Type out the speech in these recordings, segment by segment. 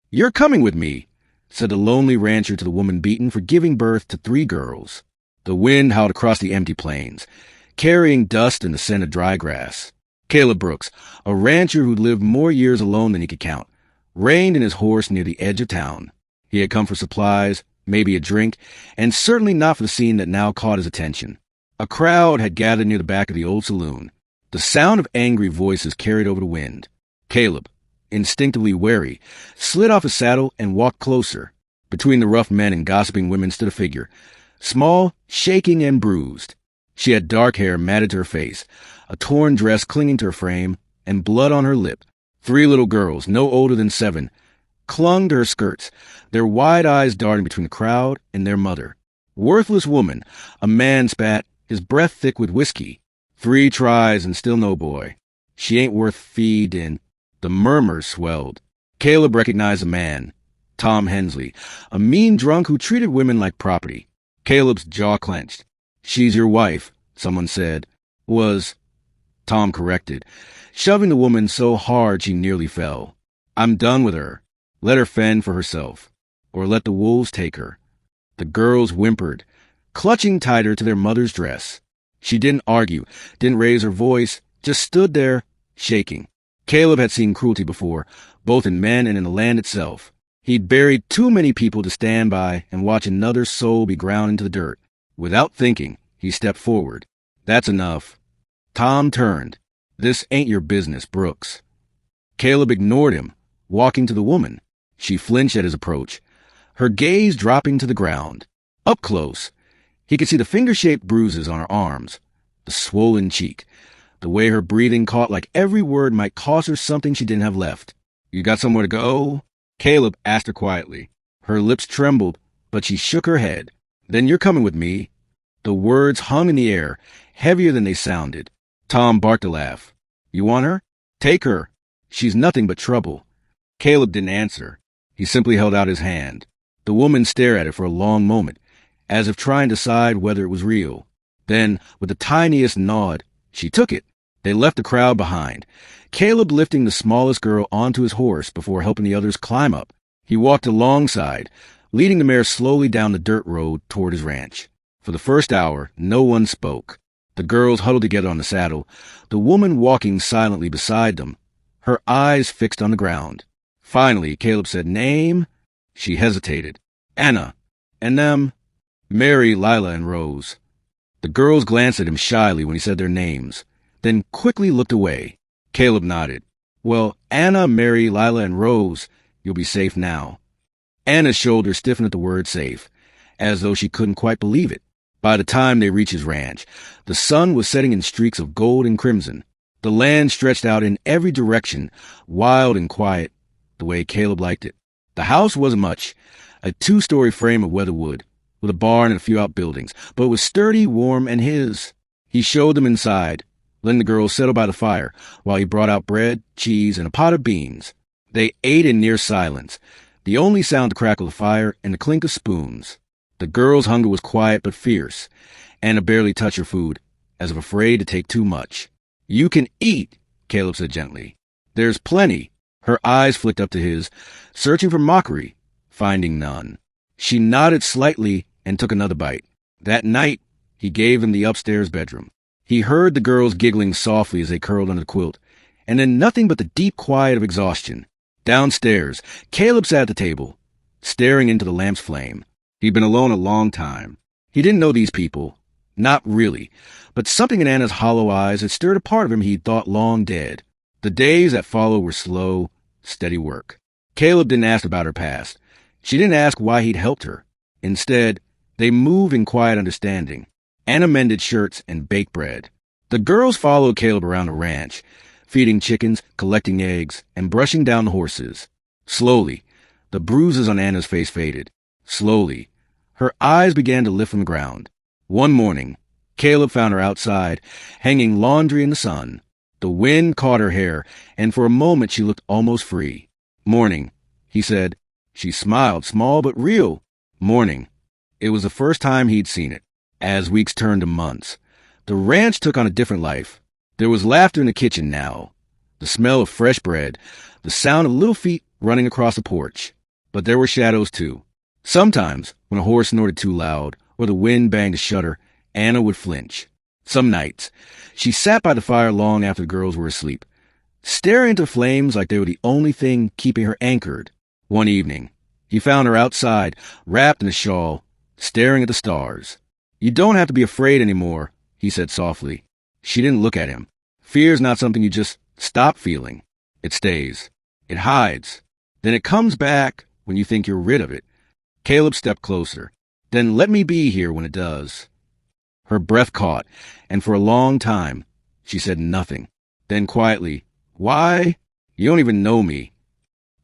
"You're coming with me," said the lonely rancher to the woman beaten for giving birth to 3 girls. The wind howled across the empty plains, carrying dust and the scent of dry grass. Caleb Brooks, a rancher who'd lived more years alone than he could count, reined in his horse near the edge of town. He had come for supplies, maybe a drink, and certainly not for the scene that now caught his attention. A crowd had gathered near the back of the old saloon. The sound of angry voices carried over the wind. Caleb, instinctively wary, slid off his saddle and walked closer. Between the rough men and gossiping women stood a figure, small, shaking, and bruised. She had dark hair matted to her face, a torn dress clinging to her frame, and blood on her lip. 3 little girls, no older than 7, clung to her skirts, their wide eyes darting between the crowd and their mother. "Worthless woman," a man spat, his breath thick with whiskey. 3 tries and still no boy. She ain't worth feeding. The murmurs swelled. Caleb recognized a man, Tom Hensley, a mean drunk who treated women like property. Caleb's jaw clenched. "She's your wife," someone said. Tom corrected, shoving the woman so hard she nearly fell. "I'm done with her. Let her fend for herself, or let the wolves take her." The girls whimpered, clutching tighter to their mother's dress. She didn't argue, didn't raise her voice, just stood there, shaking. Caleb had seen cruelty before, both in men and in the land itself. He'd buried too many people to stand by and watch another soul be ground into the dirt. Without thinking, he stepped forward. "That's enough." Tom turned. "This ain't your business, Brooks." Caleb ignored him, walking to the woman. She flinched at his approach, her gaze dropping to the ground. Up close, he could see the finger-shaped bruises on her arms, the swollen cheek, the way her breathing caught like every word might cost her something she didn't have left. "You got somewhere to go?" Caleb asked her quietly. Her lips trembled, but she shook her head. "Then you're coming with me." The words hung in the air, heavier than they sounded. Tom barked a laugh. "You want her? Take her. She's nothing but trouble." Caleb didn't answer. He simply held out his hand. The woman stared at it for a long moment, as if trying to decide whether it was real. Then, with the tiniest nod, she took it. They left the crowd behind, Caleb lifting the smallest girl onto his horse before helping the others climb up. He walked alongside, leading the mare slowly down the dirt road toward his ranch. For the first hour, no one spoke. The girls huddled together on the saddle, the woman walking silently beside them, her eyes fixed on the ground. Finally, Caleb said, "Name?" She hesitated. "Anna. And them?" "Mary, Lila, and Rose." The girls glanced at him shyly when he said their names, then quickly looked away. Caleb nodded. "Well, Anna, Mary, Lila, and Rose, you'll be safe now." Anna's shoulders stiffened at the word safe, as though she couldn't quite believe it. By the time they reached his ranch, the sun was setting in streaks of gold and crimson. The land stretched out in every direction, wild and quiet, the way Caleb liked it. The house wasn't much, a 2-story frame of weather wood, with a barn and a few outbuildings, but it was sturdy, warm, and his. He showed them inside, letting the girls settle by the fire, while he brought out bread, cheese, and a pot of beans. They ate in near silence, the only sound to crackle the fire and the clink of spoons. The girl's hunger was quiet but fierce. Anna barely touched her food, as if afraid to take too much. "You can eat," Caleb said gently. "There's plenty." Her eyes flicked up to his, searching for mockery, finding none. She nodded slightly and took another bite. That night, he gave them the upstairs bedroom. He heard the girls giggling softly as they curled under the quilt, and then nothing but the deep quiet of exhaustion. Downstairs, Caleb sat at the table, staring into the lamp's flame. He'd been alone a long time. He didn't know these people. Not really. But something in Anna's hollow eyes had stirred a part of him he'd thought long dead. The days that followed were slow, steady work. Caleb didn't ask about her past. She didn't ask why he'd helped her. Instead, they moved in quiet understanding. Anna mended shirts and baked bread. The girls followed Caleb around the ranch, feeding chickens, collecting eggs, and brushing down the horses. Slowly, the bruises on Anna's face faded. Slowly, her eyes began to lift from the ground. One morning, Caleb found her outside, hanging laundry in the sun. The wind caught her hair, and for a moment she looked almost free. "Morning," he said. She smiled, small but real. Morning. It was the first time he'd seen it. As weeks turned to months, the ranch took on a different life. There was laughter in the kitchen now, the smell of fresh bread, the sound of little feet running across the porch. But there were shadows too. Sometimes, when a horse snorted too loud, or the wind banged a shutter, Anna would flinch. Some nights, she sat by the fire long after the girls were asleep, staring into flames like they were the only thing keeping her anchored. One evening, he found her outside, wrapped in a shawl, staring at the stars. "You don't have to be afraid anymore," he said softly. She didn't look at him. Fear's not something you just stop feeling. It stays. It hides. Then it comes back when you think you're rid of it. Caleb stepped closer. "Then let me be here when it does." Her breath caught, and for a long time, she said nothing. Then quietly, "Why? You don't even know me."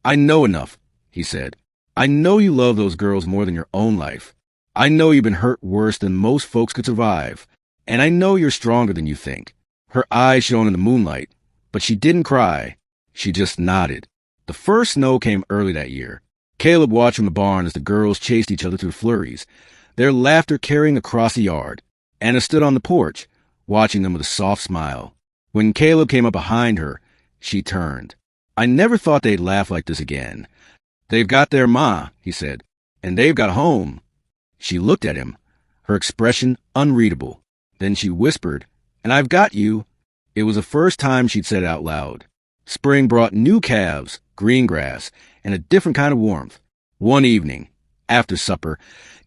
"I know enough," he said. "I know you love those girls more than your own life. I know you've been hurt worse than most folks could survive. And I know you're stronger than you think." Her eyes shone in the moonlight, but she didn't cry. She just nodded. The first snow came early that year. Caleb watched from the barn as the girls chased each other through the flurries, their laughter carrying across the yard. Anna stood on the porch, watching them with a soft smile. When Caleb came up behind her, she turned. "I never thought they'd laugh like this again. They've got their ma," he said, "and they've got home." She looked at him, her expression unreadable. Then she whispered, "And I've got you." It was the first time she'd said it out loud. Spring brought new calves, green grass, and a different kind of warmth. One evening, after supper,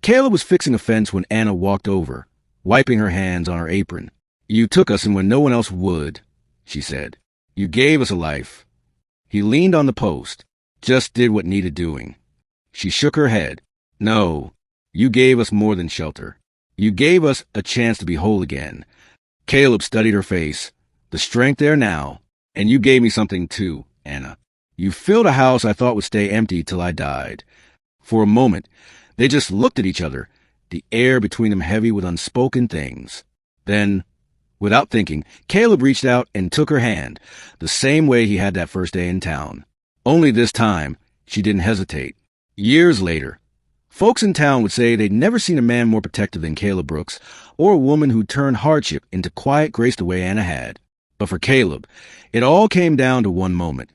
Caleb was fixing a fence when Anna walked over, wiping her hands on her apron. "You took us in when no one else would," she said. "You gave us a life." He leaned on the post, just did what needed doing. She shook her head. "No, you gave us more than shelter. You gave us a chance to be whole again." Caleb studied her face. "The strength there now. And you gave me something too, Anna. You filled a house I thought would stay empty till I died." For a moment, they just looked at each other, the air between them heavy with unspoken things. Then, without thinking, Caleb reached out and took her hand, the same way he had that first day in town. Only this time, she didn't hesitate. Years later, folks in town would say they'd never seen a man more protective than Caleb Brooks, or a woman who turned hardship into quiet grace the way Anna had. But for Caleb, it all came down to one moment.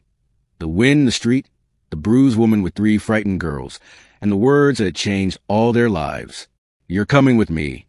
The wind in the street, the bruised woman with 3 frightened girls, and the words that had changed all their lives. "You're coming with me."